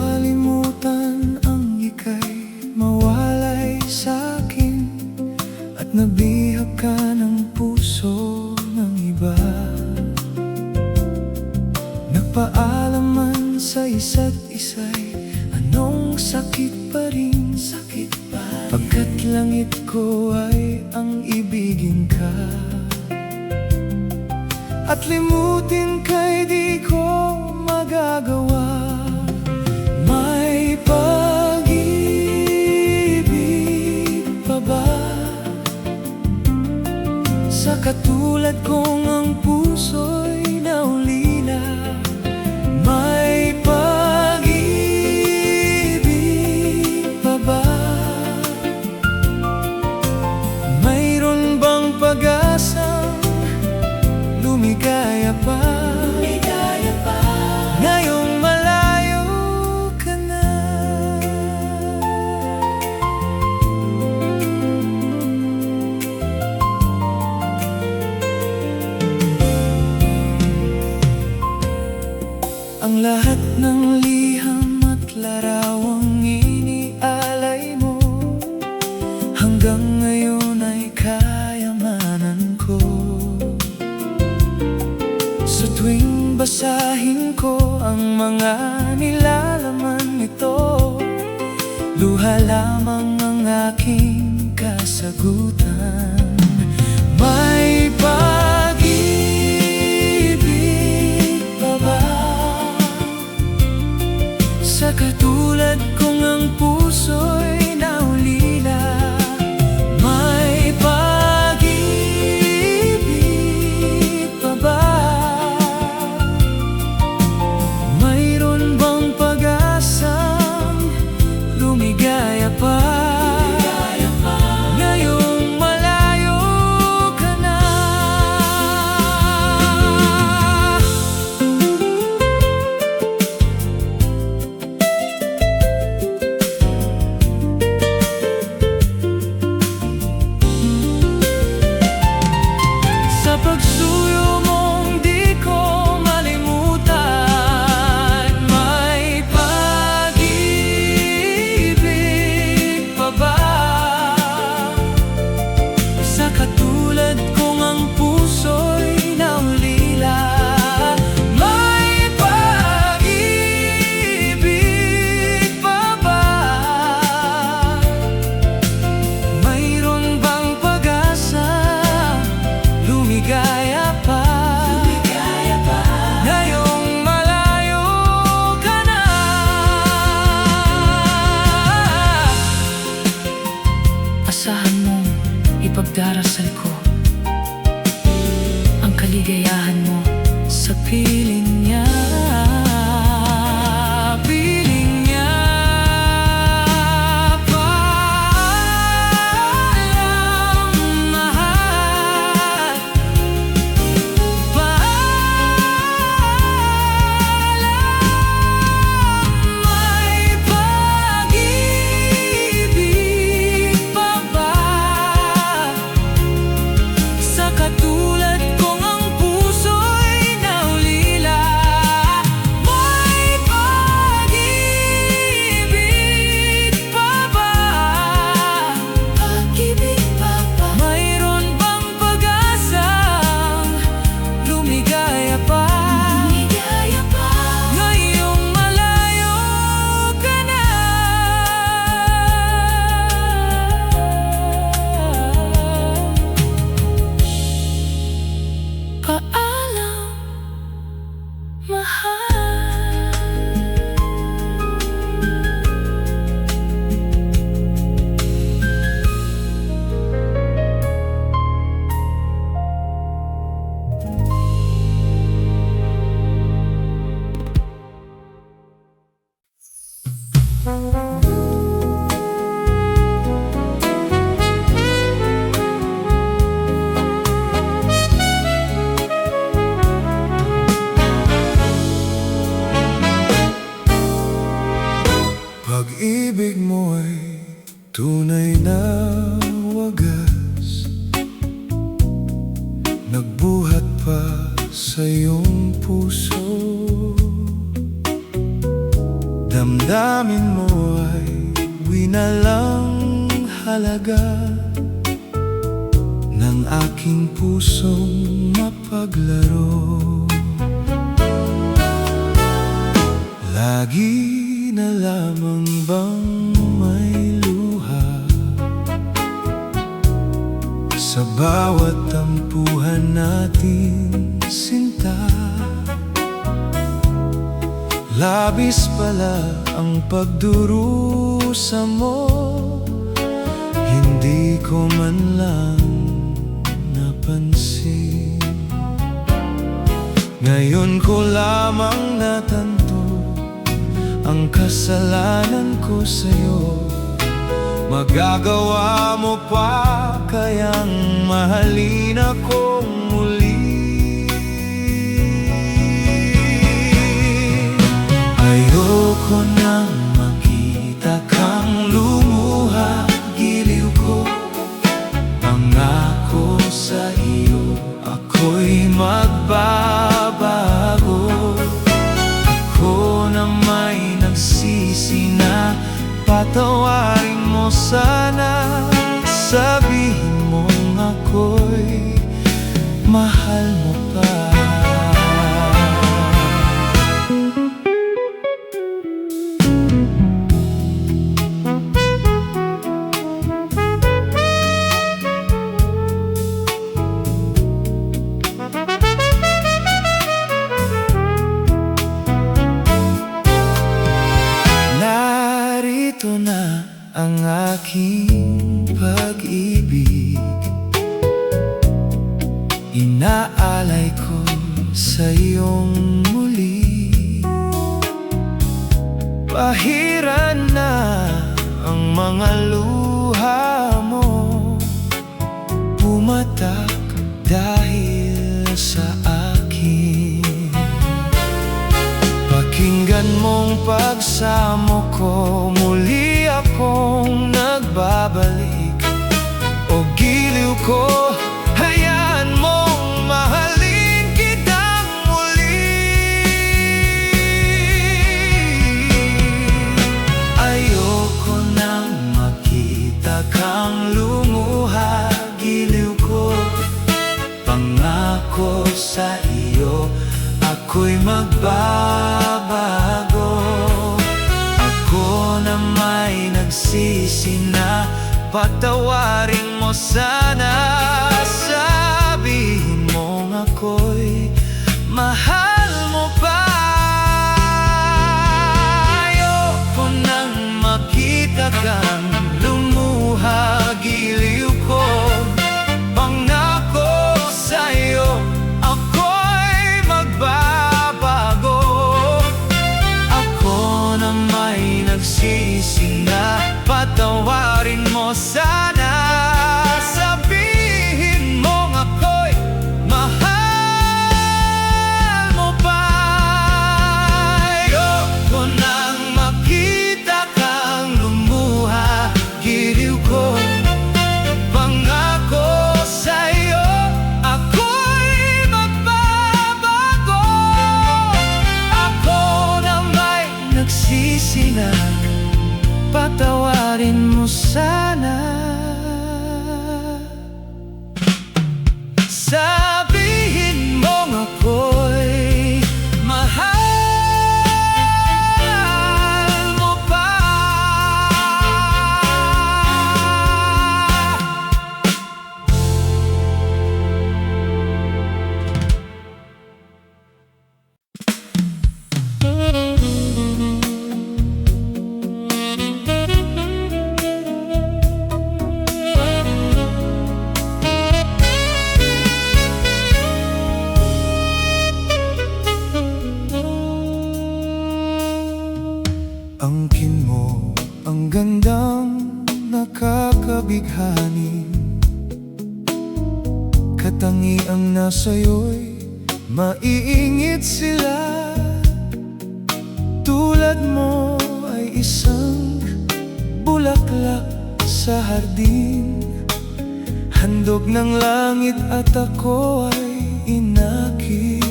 malimutan ang ika'y mawalay sa'kin, at nabihag ka ng puso ng iba. Nagpaalam man sa isa't isa'y anong sakit pa rin, pagkat langit ko ay ang ibigin ka. At limutin ka'y di ko magagawa. May pag-ibig pa ba sa katulad kong ang puso'y naulila? May pag-ibig pa ba? Mayroon bang pag-asang lumigaya pa? Ngayong malayo ka na. Ang lahat ng liham at larawang inialay mo, hanggang ngayon ay kayamanan ko. Sa tuwing basahin ko ang mga nilalaman nito, luha lamang ang aking kasagutan. May pag-ibig pa ba sa katulad kong ang puso'y naulila? May pag-ibig pa ba? Mayroon bang pag-asang lumigaya pa? Ngayong malayo ka na. Sa pagsuyo mong di ko malimutan, may pag-ibig pa ba sa katulad kong ang puso'y naulila? May pag-ibig pa ba? Mayroon bang pag-asa lumigaya pa? Ngayong malayo ka na. Asahan mong ipagdarasal ko ang kaligayahan mo sa piling niya. Piling niya. Paalam, mahal. May pag-ibig pa ba sa katulad kong ang puso'y naulila? May pag-ibig pa ba? Mayroon bang pag-asang lumigaya pa? Ngayong malayo ka na. Paalam, mahal. Pag-ibig mo'y tunay na wagas, nagbuhat pa sa iyong puso. Damdamin mo ay winalang halaga ng aking pusong mapaglaro. Lagi na lamang bang may luha sa bawat tampuhan natin, sinta? Labis pala ang pagdurusa mo, hindi ko man lang napansin. Ngayon ko lamang natanto ang kasalanan ko sa'yo. Magagawa mo pa kayang mahalin akong muli? Ayoko nang makita kang lumuha, giliw ko. Pangako sa iyo, ako'y magbabago. Ako na may nagsisi na, patawarin mo sana. Sabihin mong ako'y mahal mo pa. Narito na ang aking pag-ibig, inaalay ko sa iyong muli. Pahiran na ang mga luha mo, pumatak dahil sa akin. Pakinggan mong pagsamo ko, muli akong nagbabalik. O giliw ko, hayaan mong mahalin kitang muli. Ayoko nang makita kang lumuha, giliw ko. Pangako sa iyo, ako'y magbabago. Ako na may nagsisi na, patawarin mo sana. Sabihin mong ako'y mahal mo pa. Ayoko nang makita kang lumuha, giliw ko. Pangako sa'yo, ako'y magbabago. Ako na may nagsisi na, patawarin mo sana. Sabihin mong ako'y mahal mo pa. Ayoko nang makita kang lumuha, giliw ko. Pangako sa'yo, ako'y magbabago. Ako na may nagsisi na, patawarin mo sana. Sabihin mong ako'y mahal mo pa. Angkin mo ang gandang nakakabighani, katangiang nasa'yo'y maiingit sila. Tulad mo ay isang bulaklak sa hardin, handog ng langit at ako ay inakit.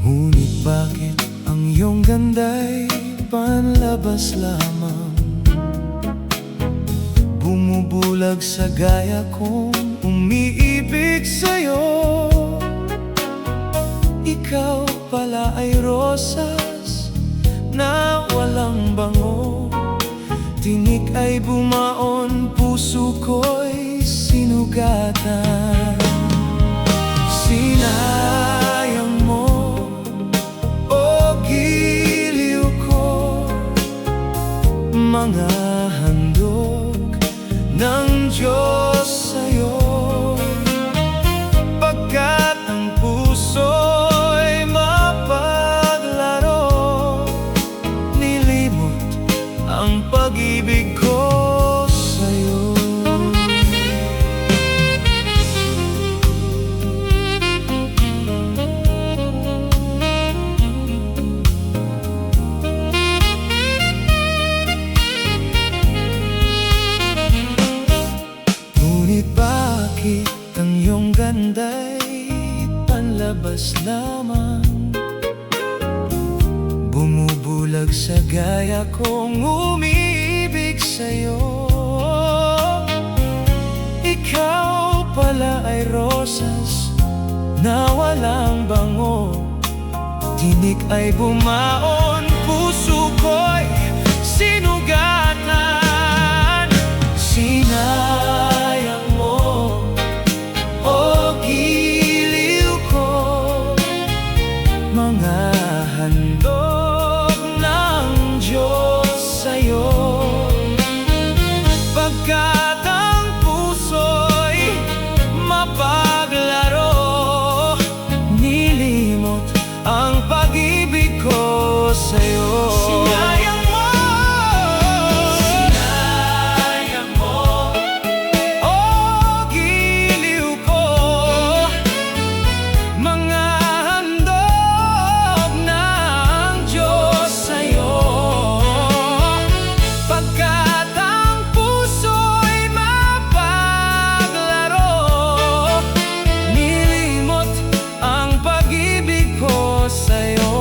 Ngunit bakit ang iyong ganda'y panlabas lamang, bumubulag sa gaya kong umiibig sa'yo. Ikaw pala ay rosas na walang bango, tinik ay bumaon, puso ko'y sinugatan. Sinayang mo, o giliw ko, mga handog ng Diyos sa'yo. Pagkat ang puso'y mapaglaro, nilimot ang pag-ibig ko sa'yo. Ngunit bakit ang iyong ganda'y panlabas lamang, bumubulag sa gaya kong umiibig sa'yo. Ikaw pala ay rosas na walang bango, tinik ay bumaon, puso ko'y sinugatan. Sinayang mo, o giliw ko, mga handog ng Diyos sa'yo. Pagkat ang puso'y mapaglaro, nilimot ang pag-ibig ko sa'yo. Sinayang mo, o giliw ko, mga handog ng Diyos sa'yo. Pagkat ang puso'y mapaglaro, nilimot ang pag-ibig ko sa'yo.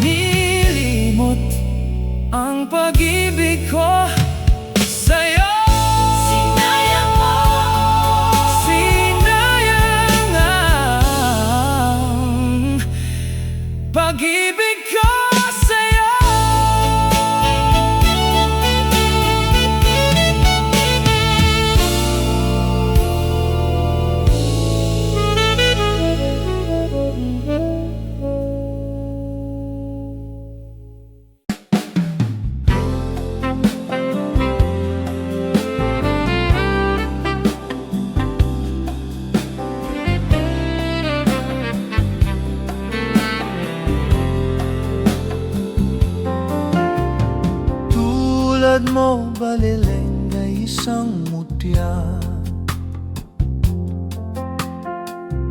Nilimot ang pag-ibig ko sa'yo. Sinayang mo, sinayang ang pag-ibig ko sa'yo. Tulad mo balileng na isang mutya,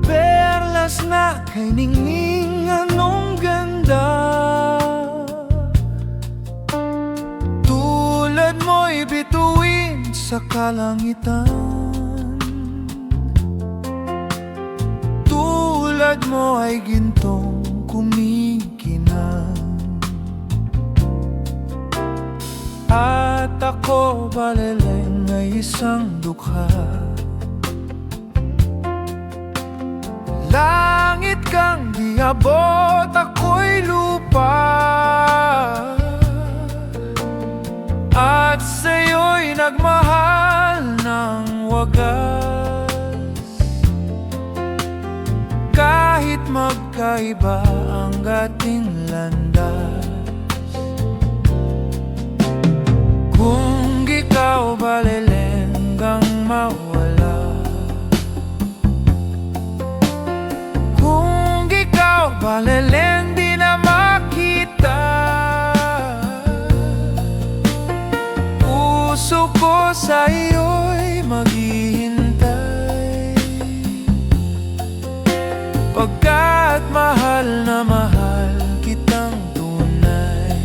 perlas na kay ningning, anong ganda. Tulad mo'y bituin sa kalangitan, tulad mo ay gintong kumikinang. At ako balileng ay isang dukha, langit kang di abot, ako'y lupa. At sa'yo'y nagmahal ng wagas, kahit magkaiba ang ating landas. Kung ikaw balileng kang mawala, kung ikaw balileng di na makita, puso ko sa iyo'y maghihintay. Pagkat mahal na mahal kitang tunay.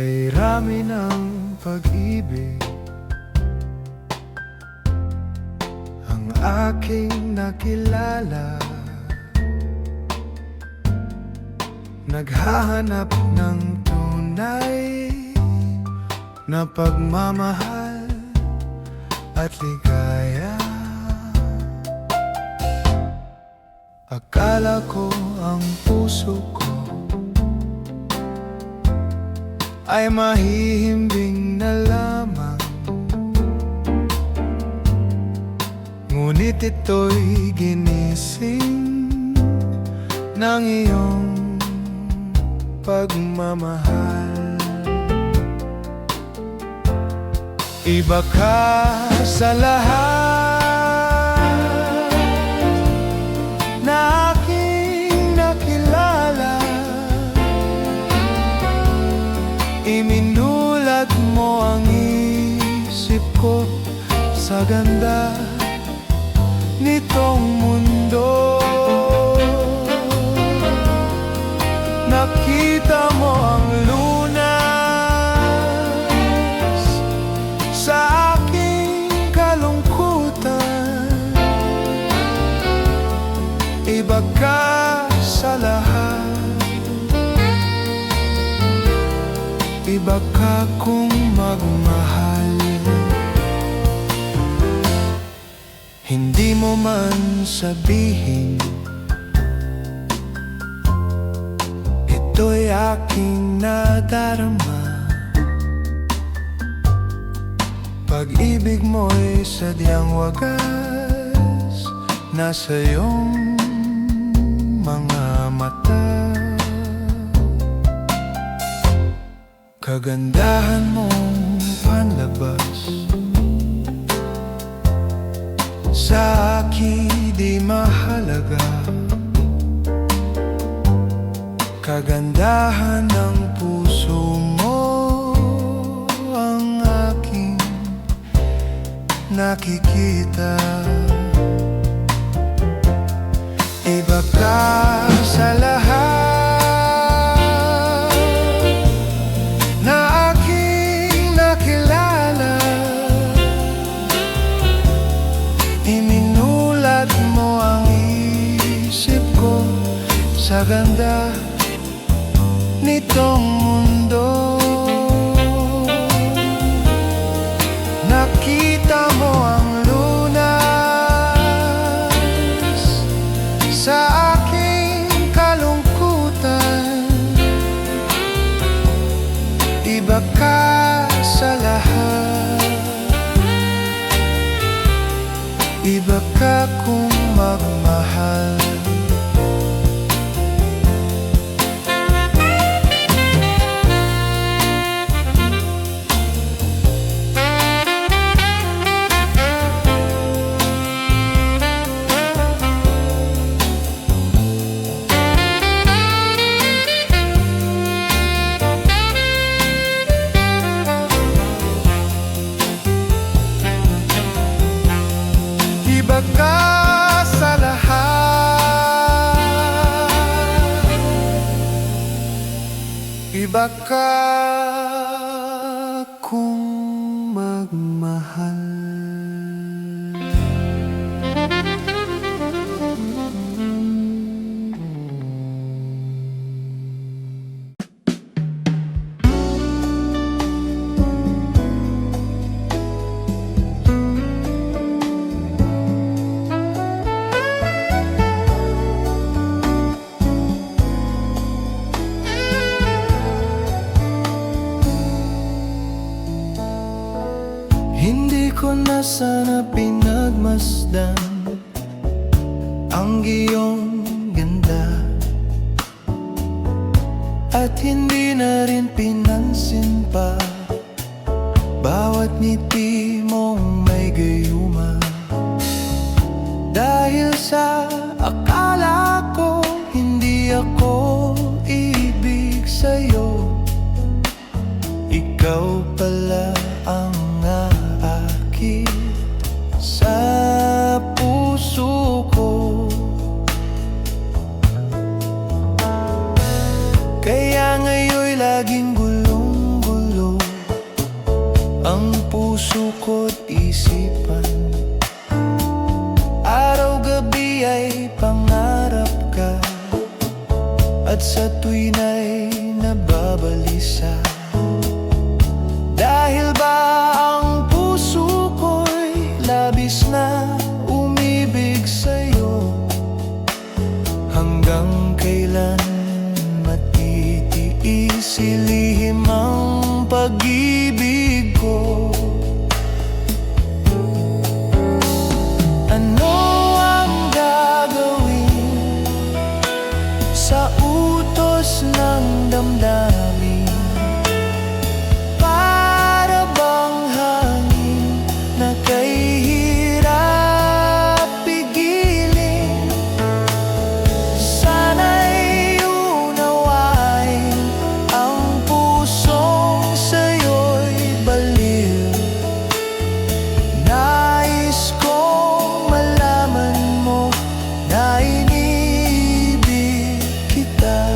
Kay rami ng pag-ibig ang aking nakilala, naghahanap ng tunay na pagmamahal at ligaya. Akala ko ang puso ko ay mahihimbing na lamang, ngunit ito'y ginising ng iyong pagmamahal. Iba ka sa lahat na aking nakilala, iminulat mo ang isip ko sa ganda nitong mundo. Nakita mo ang lunas sa aking kalungkutan. Iba ka sa lahat, iba ka kung magmahal. Hindi mo man sabihin, ito'y aking nadarama. Pag-ibig mo'y sadyang wagas, nasa iyong mga mata. Kagandahan mong panlabas sa akin di mahalaga. Kagandahan ng puso mo ang aking nakikita. Iba ka sa lahat na aking nakilala, iminulat mo ang isip ko sa ganda nitong mundo. Nakita mo ang lunas sa aking kalungkutan. Iba ka sa lahat, iba ka kung magmahal. Iba ka sa lahat, iba ka kung magmahal. Hindi ko na sana pinagmasdan ang iyong ganda, at hindi na rin pinansin pa bawat ngiti mong may gayuma. Dahil sa akala ko hindi ako ibig sa'yo, ikaw pala ang aakit sa puso ko. Kaya ngayon'y laging gulong-gulo pag-ibig ko. Ano ang gagawin sa utos ng damdamin? Para bang hangin na kay hirap pigilin? Sana'y unawain ang pusong sa'yo'y baliw. Nais kong malaman mo na iniibig kita.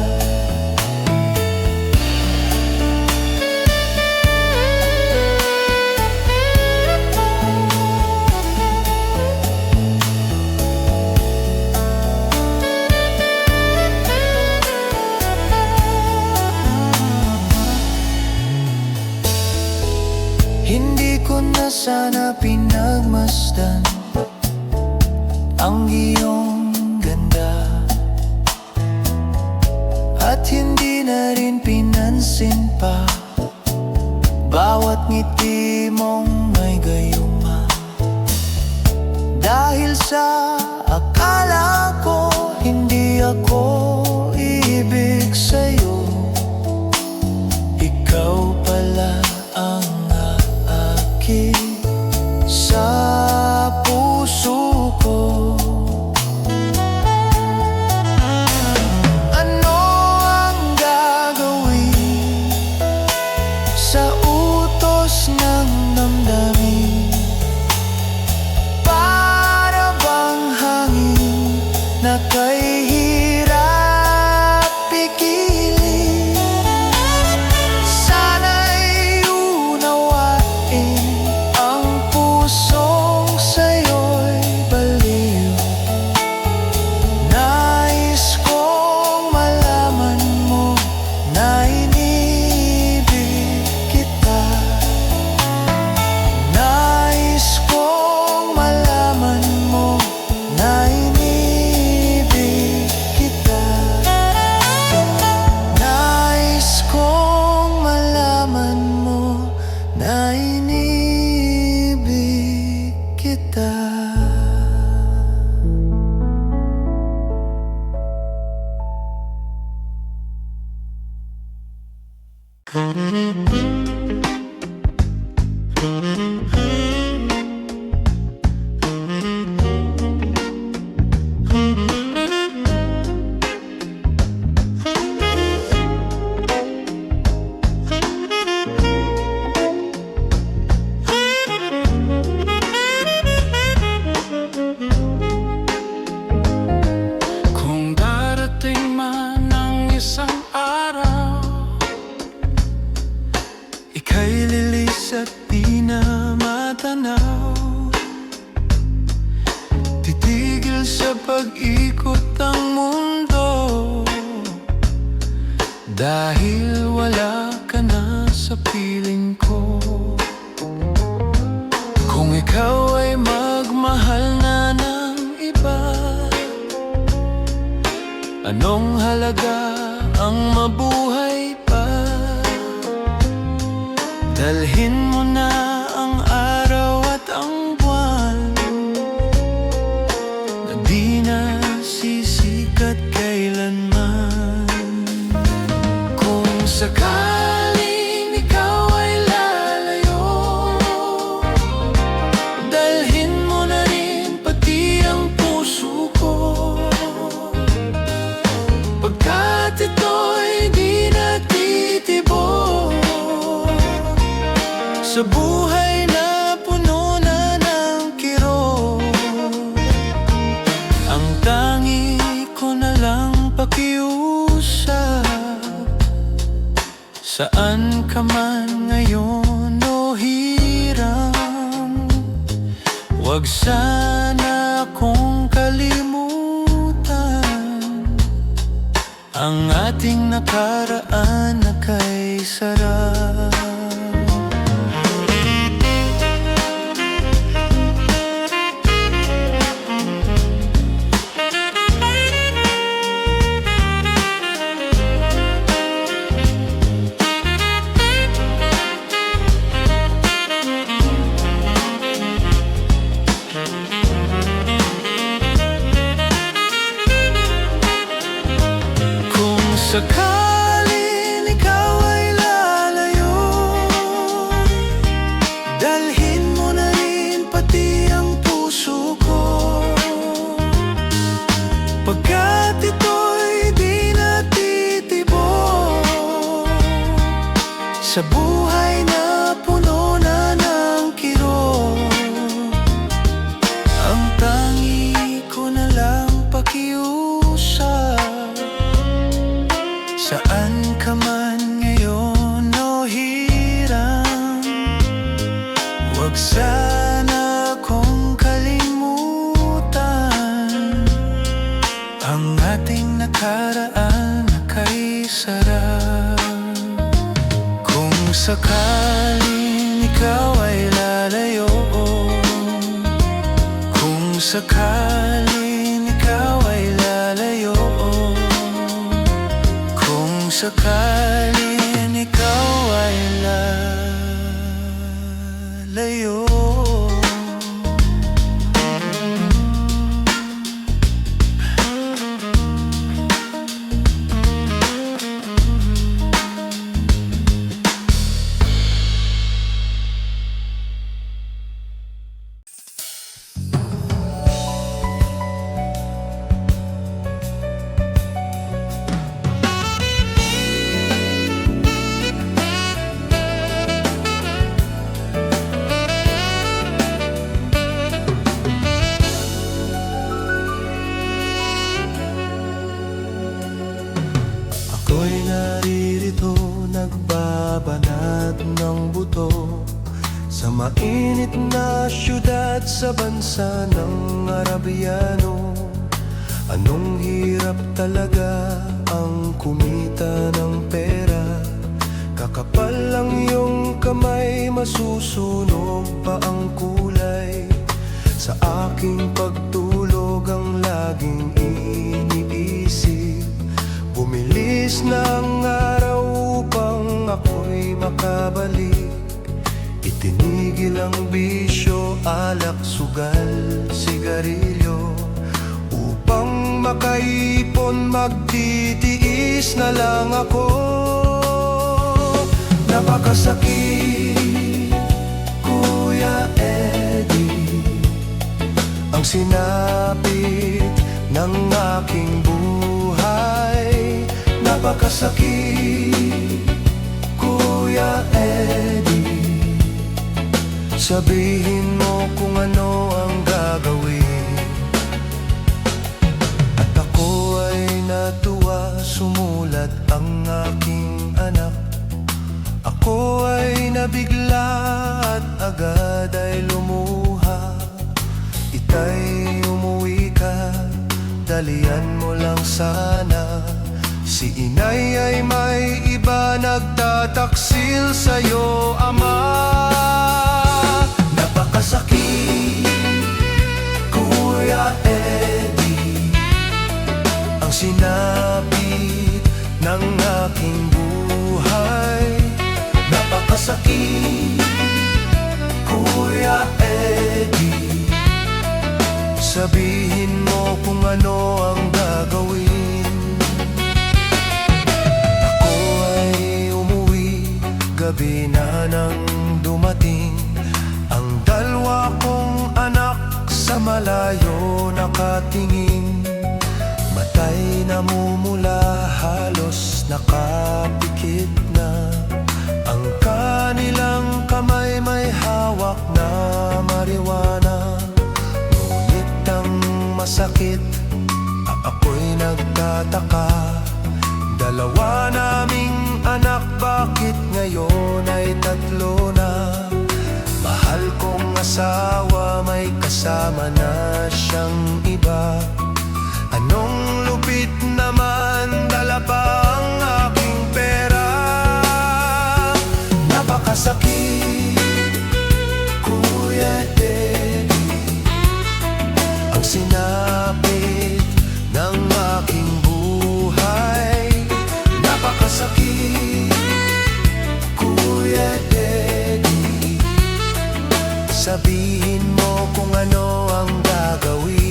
Hindi ko na sana pinagmasdan ang iyong ganda, at hindi na rin pinansin pa bawat ngiti mong may gayuma. Dahil sa akala ko hindi ako ibig sa'yo, ikaw pala ang aakit sa puso ko. Ano ang gagawin sa utos ng damdamin? Para bang hangin na kay hirap pigilin? Sana'y unawain ang pusong sa'yo'y baliw. Nais kong malaman mo na iniibig kita. Nais kong malaman mo na iniibig kita. Nais kong malaman mo na iniibig kita. Kung darating man ang isang araw, ika'y lilis at di na matanaw. Titigil sa pag-ikot ang mundo dahil wala ka na sa piling ko. Kung ikaw ay magmahal na ng iba, anong halaga ang mabuhay pa? Dalhin mo na ang araw at ang buwan na di na sisikat kailanman. Kung sakaling ikaw ay lalayo, dalhin mo na rin pati ang puso ko, pagkat ito'y di natitibok sa buhay na puno na ng kirot. Ang tangi ko na lang pakiusap, saan ka man ngayon o hiram, huwag sana akong kalimutan ang ating nakaraan na kay sarap. Sa buhay na puno na ng kirot, ang tangi ko na lang pakiusap. Saan ka man ngayon o hirang, huwag sana kong kalimutan ang ating nakaraan na kay sarap. Kung sakaling ikaw ay lalayo, kung sakaling ikaw ay lalayo, kung sakaling ikaw ay lalayo. Ako'y naririto, nagbabanat ng buto sa mainit na syudad sa bansa ng Arabiano. Anong hirap talaga ang kumita ng pera, kakapal lang yung kamay, masusunog pa ang kulay. Sa aking pagtulog ang laging iniisip, bumilis ng araw upang ako'y makabalik. Itinigil ang bisyo, alak, sugal, sigarilyo, upang makaipon, magtitiis na lang ako. Napakasakit, Kuya Eddie, ang sinapit ng aking buhay. Napakasakit, Kuya Eddie, sabihin mo kung ano ang gagawin. At ako ay natuwa, sumulat ang aking anak. Ako ay nabigla at agad ay lumuha. Itay, umuwi ka, dalian mo lang sana. Si inay ay may iba, nagtataksil sa'yo, ama. Napakasakit, Kuya Eddie, ang sinapit ng aking buhay. Napakasakit, Kuya Eddie, sabihin mo kung ano ang gagawin. Ako ay umuwi, gabi na nang dumating. Ang dalawa kong anak sa malayo nakatingin, matay namumula, halos nakapikit na. Ang kanilang kamay may hawak na marijuana. Ngunit ang masakit, ako'y nagtataka. Dalawa naming anak, bakit ngayon ay tatlo na? Mahal kong asawa, may kasama na siyang iba. Anong lupit naman, dala pa ang aking pera. Napakasakit, Kuya Eddie, ang sinapit ng aking buhay. Napakasakit, Kuya Eddie, sabihin mo kung ano ang gagawin.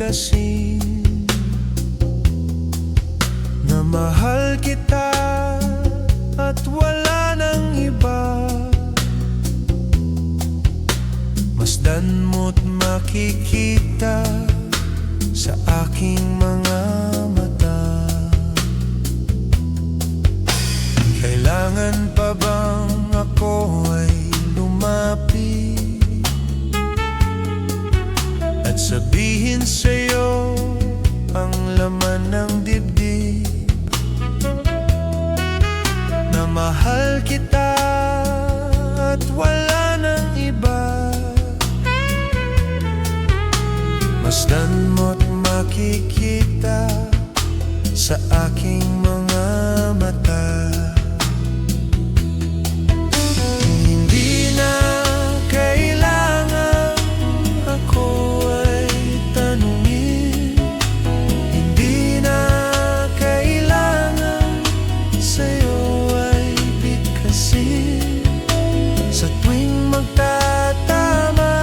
bigkasin na mahal kita at wala nang iba. Masdan mo't makikita sa aking mga mata. Kailangan pa bang ako ay lumapit at sabihin sa'yo ang laman ng dibdib, na mahal kita at wala nang iba? Masdan mo't makikita sa aking mga mata. Hindi na kailangan ako ay tanungin, hindi na kailangan sa'yo ay bigkasin. Sa tuwing magtatama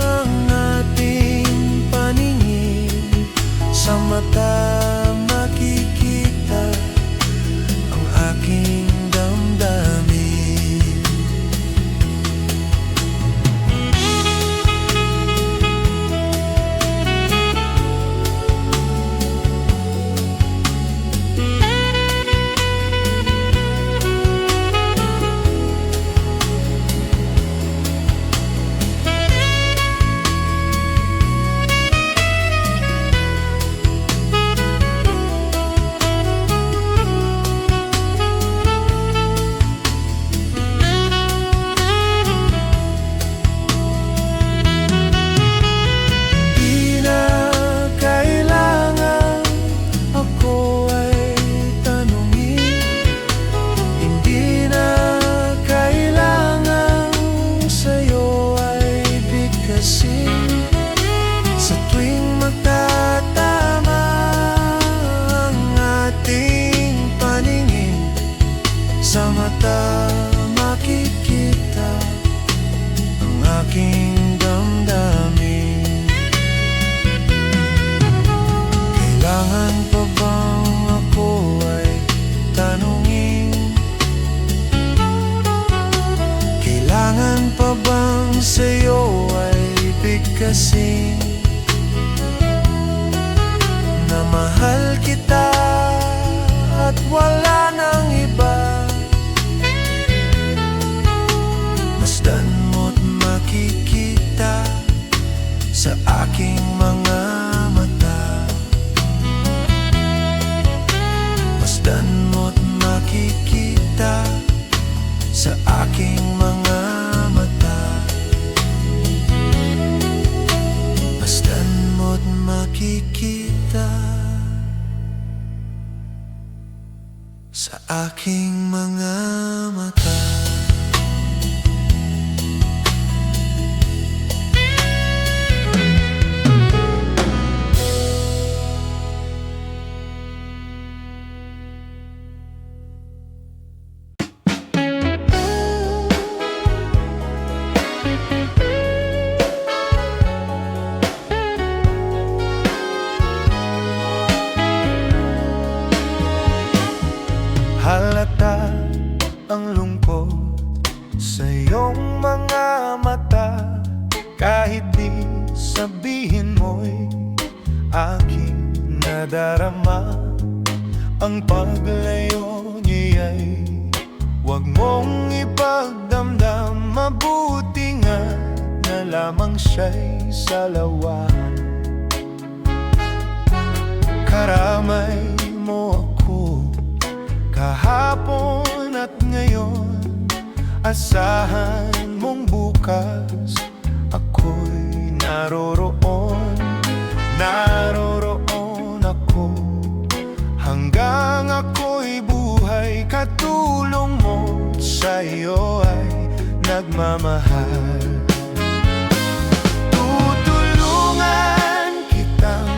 ang ating paningin, sa mata makikita ang aking damdamin. Sa tuwing magtatama ang ating paningin, sa mata makikita ang aking damdamin. Kailangan pa bang ako ay tanungin? Kailangan pa bang sa'yo ay bigkasin na mahal kita at wala nang iba? Masdan mo't makikita sa aking mga mata. Masdan mo't makikita sa aking mga mata. Masdan mo't makikita sa aking mga mata. Halata ang lungkot sa iyong mga mata, kahit di sabihin mo'y aking nadarama. Ang paglayo niya'y huwag mong ipagdamdam, mabuti nga na lamang siya'y salawahan. Karamay mo ako kahapon at ngayon, asahan mong bukas ako'y naroroon. Naroroon ako hanggang ako'y buhay, katulong mo sa'yo ay nagmamahal. Tutulungan kitang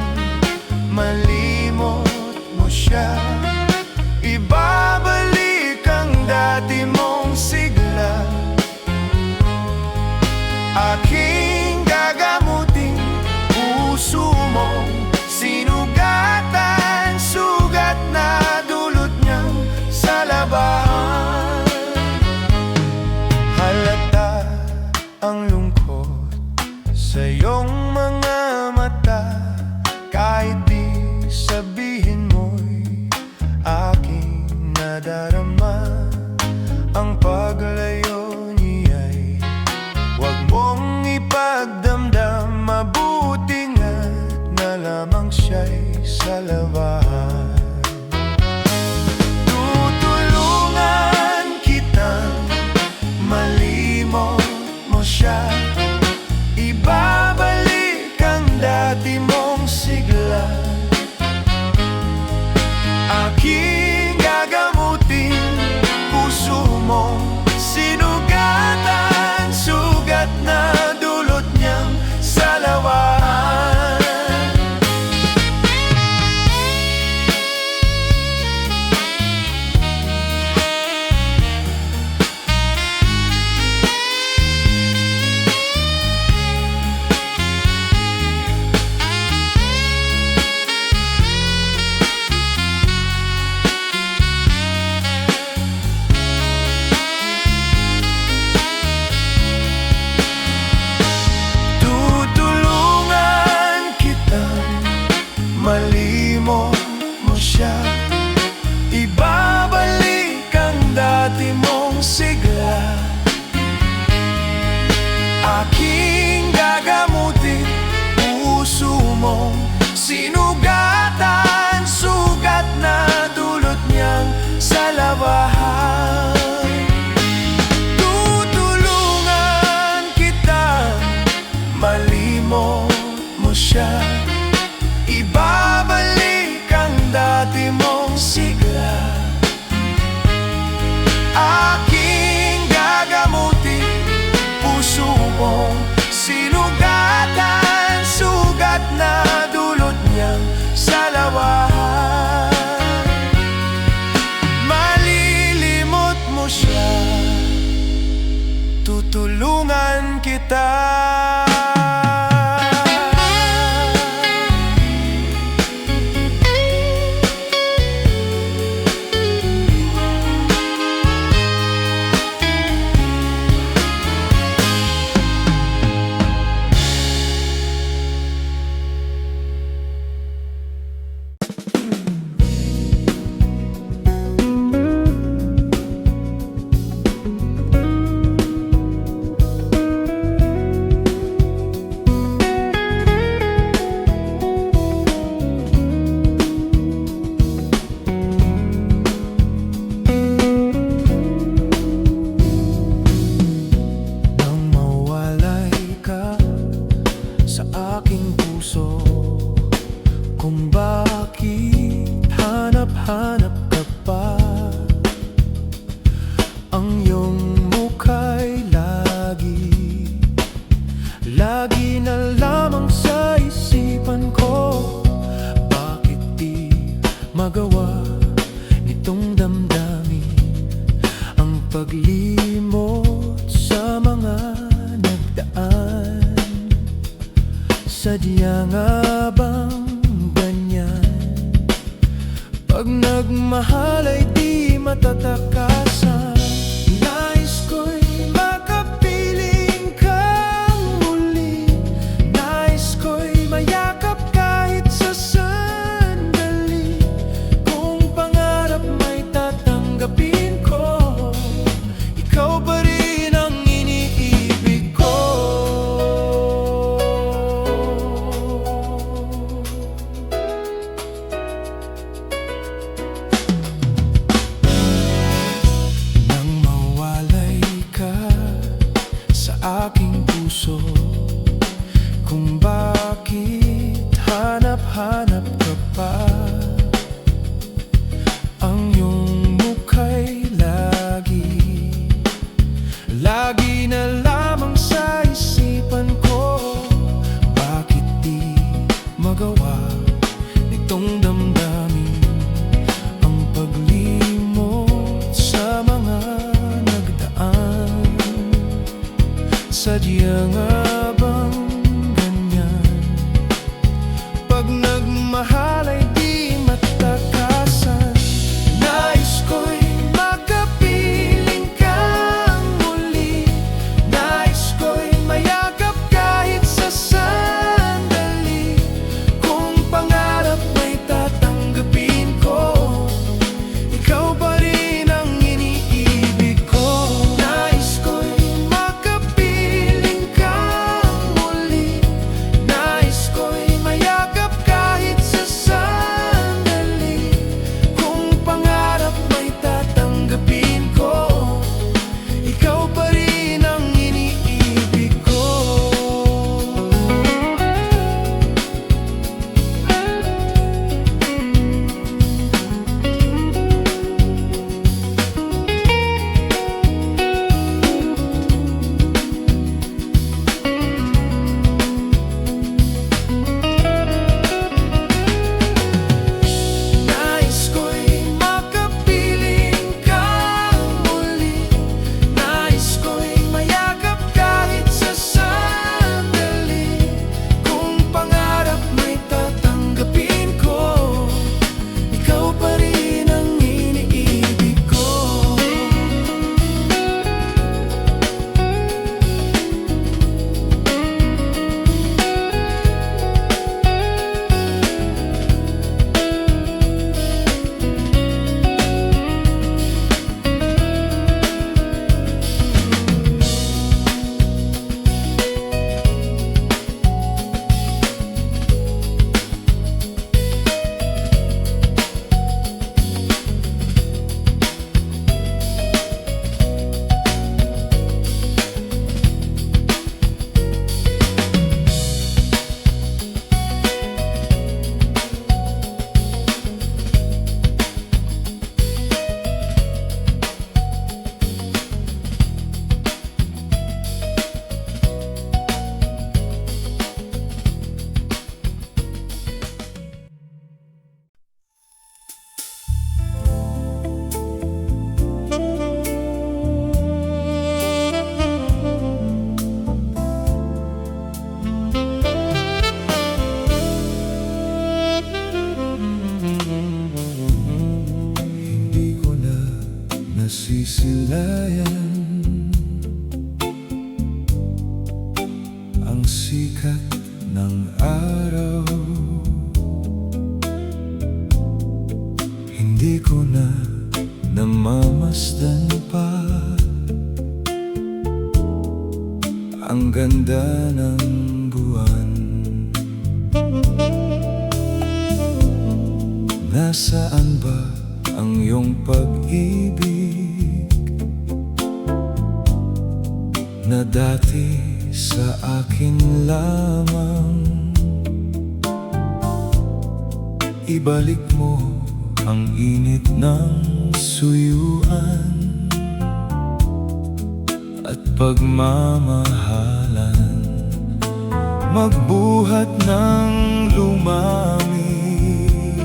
malimot mo siya, ibabalik ang dati mong sigla. Aking gagamutin puso habang siya'y sa labahan. Tutulungan kitang malimot mo siya, ibabalik ang dati mong sigla. Aking gagamutin puso mong sinugatan, sugat na dulot niyang salawahan. Malimot mo siya, ibabalik ang dati mong sigla. Aking gagamutin puso mong sinugatan, sugat na dulot niyang salawahan. Tutulungan kita, malimot mo siya, ibabalik ang dati mong sigla. Aking gagamutin puso mong sinugatan, sugat na dulot niyang salawahan. Malilimot mo siya, tutulungan kita. Kung bakit hanap-hanap ka pa, ang iyong mukha'y lagi na lamang sa isipan ko. Bakit di magawa nitong damdamin ang paglimot sa mga nagdaan? Sadya nga bang pag nagmahal ay di matatakasan? Nais ko'y makapiling kang muli, nais ko'y mayakap kahit sa sandali. Kung pangarap may tatanggapin ko, ikaw pa rin ang iniibig ko. Aking puso, kung bakit hanap-hanap ka pa, ang iyong mukha'y lagi na lamang sa isipan ko. Bakit di magawa nitong damdamin ang paglimot sa mga nagdaan? Sadya nga bang ganyan? Pag nagmahal ay di matakasan. Nais ko'y makapiling kang muli, nais ko'y mayakap kahit sa sandali. Kung pangarap may tatanggapin ko, ikaw pa rin ang iniibig ko. Nais ko'y makapiling kang mamasdan pa ang ganda ng buwan. Nasaan ba ang iyong pag-ibig na dati sa akin lamang? Ibalik mo ang init ng suyuan at pagmamahalan, magbuhat ng lumamig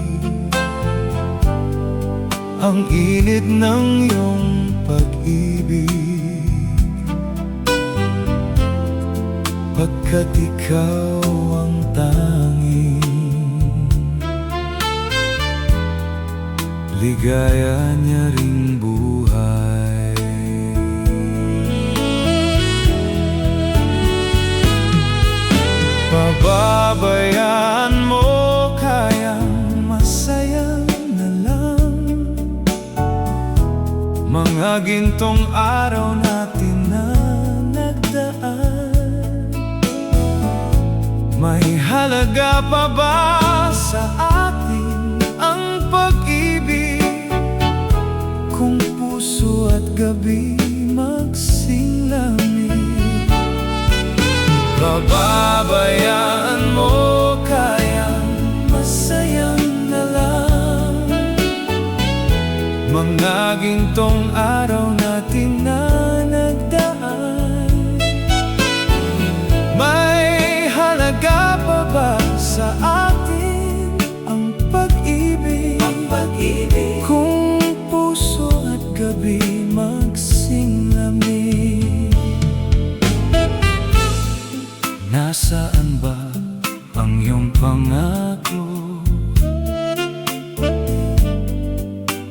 ang init ng iyong pag-ibig, pagkat ikaw ang tanging ligaya niya ring buhay. Pababayaan mo kayang masaya na lang mga gintong araw natin na nagdaan. May halaga pa ba sa atin ang pag-ibig kung puso at gabi magsilamig? Pababayaan mo kayang masayang na lang mga gintong araw natin na nagdaan. May halaga pa ba sa atin ang pag-ibig, kung puso at gabi magsinglamig? Nasaan ba ang iyong pangako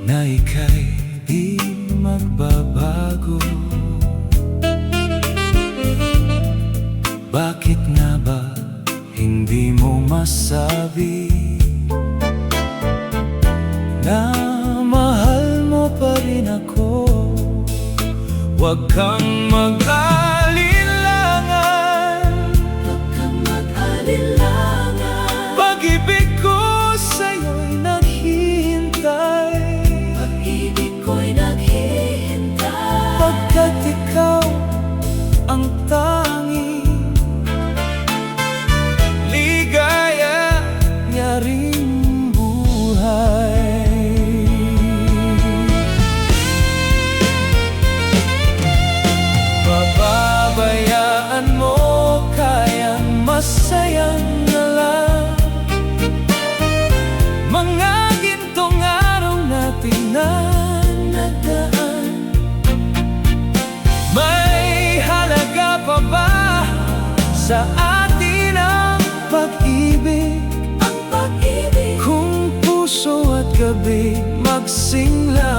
na ika'y di magbabago? Bakit nga ba hindi mo masabi na mahal mo pa rin ako? Huwag kang mag-alilangan, pag-ibig ko sa'yo'y naghihintay, pagkat ikaw ang tanging ligaya niya ring buhay. Pababayaan mo kayang masayang na lang mga gintong araw natin na nagdaan. May halaga pa ba sa atin ang pag-ibig, kung puso at gabi magsingslamig?